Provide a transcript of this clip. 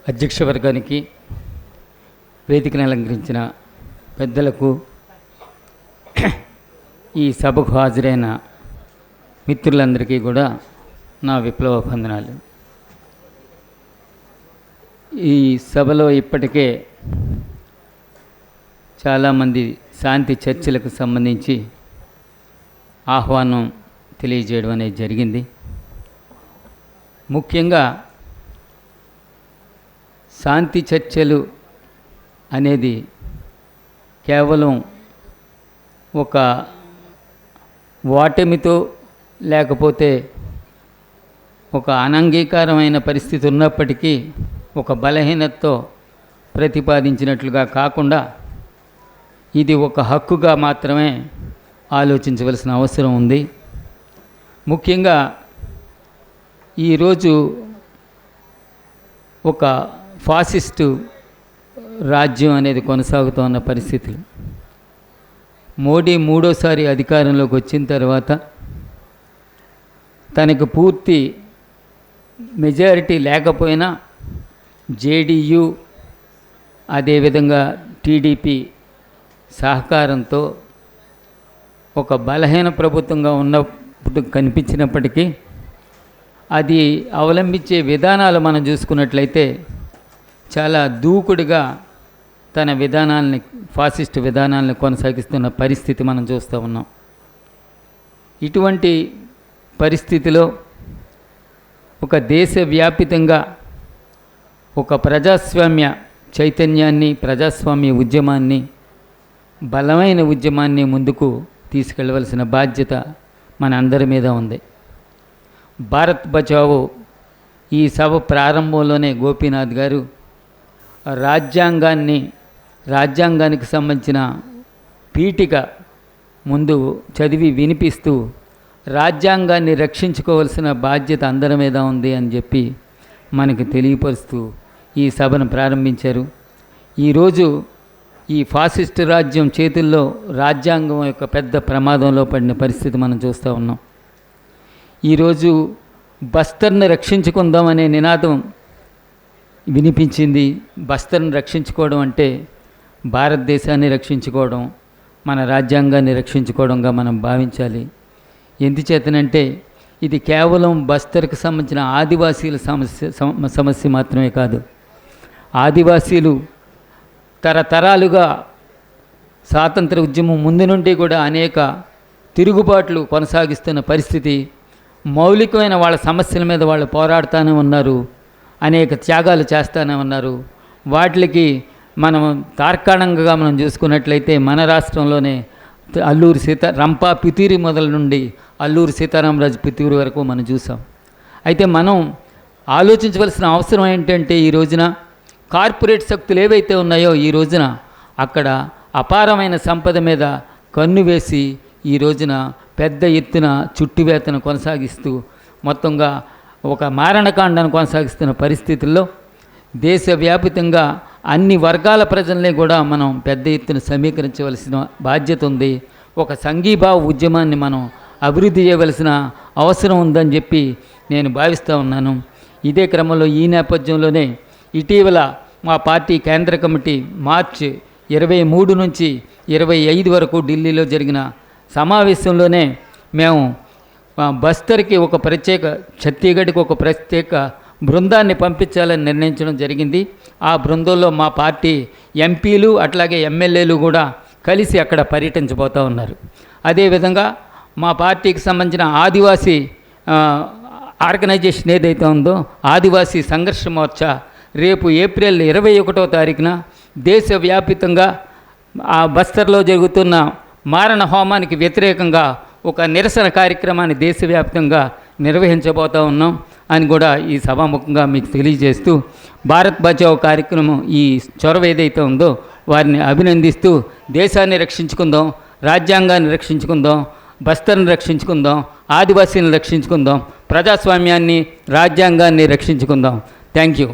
అధ్యక్ష వర్గానికి, వేదికను అలంకరించిన పెద్దలకు, ఈ సభకు హాజరైన మిత్రులందరికీ కూడా నా విప్లవ వందనాలు. ఈ సభలో ఇప్పటికే చాలామంది శాంతి చర్చలకు సంబంధించి ఆహ్వానం తెలియజేయడం అనేది జరిగింది. ముఖ్యంగా శాంతి చర్చలు అనేది కేవలం ఒక ఓటమితో లేకపోతే ఒక అనంగీకారమైన పరిస్థితి ఉన్నప్పటికీ ఒక బలహీనతతో ప్రతిపాదించినట్లుగా కాకుండా ఇది ఒక హక్కుగా మాత్రమే ఆలోచించవలసిన అవసరం ఉంది. ముఖ్యంగా ఈరోజు ఒక ఫాసిస్టు రాజ్యం అనేది కొనసాగుతున్న పరిస్థితులు, మోడీ మూడోసారి అధికారంలోకి వచ్చిన తర్వాత తనకు పూర్తి మెజారిటీ లేకపోయినా జేడీయూ అదేవిధంగా టీడీపీ సహకారంతో ఒక బలహీన ప్రభుత్వంగా ఉన్నప్పుడు కనిపించినప్పటికీ అది అవలంబించే విధానాలు మనం చూసుకున్నట్లయితే చాలా దూకుడుగా తన విధానాలని, ఫాసిస్ట్ విధానాలను కొనసాగిస్తున్న పరిస్థితి మనం చూస్తూ ఉన్నాం. ఇటువంటి పరిస్థితిలో ఒక దేశవ్యాపితంగా ఒక ప్రజాస్వామ్య చైతన్యాన్ని, ప్రజాస్వామ్య ఉద్యమాన్ని, బలమైన ఉద్యమాన్ని ముందుకు తీసుకెళ్ళవలసిన బాధ్యత మన అందరి మీద ఉంది. భారత్ బచావో ఈ సభ ప్రారంభంలోనే గోపీనాథ్ గారు రాజ్యాంగానికి సంబంధించిన పీఠిక ముందు చదివి వినిపిస్తూ రాజ్యాంగాన్ని రక్షించుకోవాల్సిన బాధ్యత అందరి మీద ఉంది అని చెప్పి మనకి తెలియపరుస్తూ ఈ సభను ప్రారంభించారు. ఈరోజు ఈ ఫాసిస్ట్ రాజ్యం చేతుల్లో రాజ్యాంగం యొక్క పెద్ద ప్రమాదంలో పడిన పరిస్థితి మనం చూస్తూ ఉన్నాం. ఈరోజు బస్తర్ని రక్షించుకుందామనే నినాదం వినిపించింది. బస్తర్ని రక్షించుకోవడం అంటే భారతదేశాన్ని రక్షించుకోవడం, మన రాజ్యాంగాన్ని రక్షించుకోవడంగా మనం భావించాలి. ఎందుచేతనంటే ఇది కేవలం బస్తర్కి సంబంధించిన ఆదివాసీల సమస్య మాత్రమే కాదు. ఆదివాసీలు తరతరాలుగా స్వాతంత్ర ఉద్యమం ముందు నుండి కూడా అనేక తిరుగుబాట్లు కొనసాగిస్తున్న పరిస్థితి. మౌలికమైన వాళ్ళ సమస్యల మీద వాళ్ళు పోరాడుతూనే ఉన్నారు, అనేక త్యాగాలు చేస్తూనే ఉన్నారు. వాటికి మనం తార్కాణంగా మనం చూసుకున్నట్లయితే మన రాష్ట్రంలోనే రంపా పితూరి మొదల నుండి అల్లూరి సీతారామరాజు పితూరి వరకు మనం చూసాం. అయితే మనం ఆలోచించవలసిన అవసరం ఏంటంటే ఈ రోజున కార్పొరేట్ శక్తులు ఏవైతే ఉన్నాయో ఈ రోజున అక్కడ అపారమైన సంపద మీద కన్ను వేసి ఈ రోజున పెద్ద ఎత్తున చుట్టువేతను కొనసాగిస్తూ మొత్తంగా ఒక మారణకాండను కొనసాగిస్తున్న పరిస్థితుల్లో దేశవ్యాపితంగా అన్ని వర్గాల ప్రజల్ని కూడా మనం పెద్ద ఎత్తున సమీకరించవలసిన బాధ్యత ఉంది. ఒక సంఘీభావ ఉద్యమాన్ని మనం అభివృద్ధి చేయవలసిన అవసరం ఉందని చెప్పి నేను భావిస్తూ ఉన్నాను. ఇదే క్రమంలో ఈ నేపథ్యంలోనే ఇటీవల మా పార్టీ కేంద్ర కమిటీ మార్చి 23 నుంచి 25 వరకు ఢిల్లీలో జరిగిన సమావేశంలోనే మేము బస్తర్కి ఒక ప్రత్యేక, ఛత్తీగఢ్కి ఒక ప్రత్యేక బృందాన్ని పంపించాలని నిర్ణయించడం జరిగింది. ఆ బృందంలో మా పార్టీ ఎంపీలు అట్లాగే ఎమ్మెల్యేలు కూడా కలిసి అక్కడ పర్యటించబోతూ ఉన్నారు. అదేవిధంగా మా పార్టీకి సంబంధించిన ఆదివాసీ ఆర్గనైజేషన్ ఏదైతే ఉందో ఆదివాసీ సంఘర్ష మోర్చా రేపు ఏప్రిల్ 21వ తారీఖున దేశవ్యాపితంగా ఆ బస్తర్లో జరుగుతున్న మారణ హోమానికి వ్యతిరేకంగా ఒక నిరసన కార్యక్రమాన్ని దేశవ్యాప్తంగా నిర్వహించబోతూ ఉన్నాం అని కూడా ఈ సభాముఖంగా మీకు తెలియజేస్తూ భారత్ బచావో కార్యక్రమం ఈ చొరవ ఏదైతే ఉందో వారిని అభినందిస్తూ దేశాన్ని రక్షించుకుందాం, రాజ్యాంగాన్ని రక్షించుకుందాం, బస్తర్ని రక్షించుకుందాం, ఆదివాసీని రక్షించుకుందాం, ప్రజాస్వామ్యాన్ని, రాజ్యాంగాన్ని రక్షించుకుందాం. Thank you.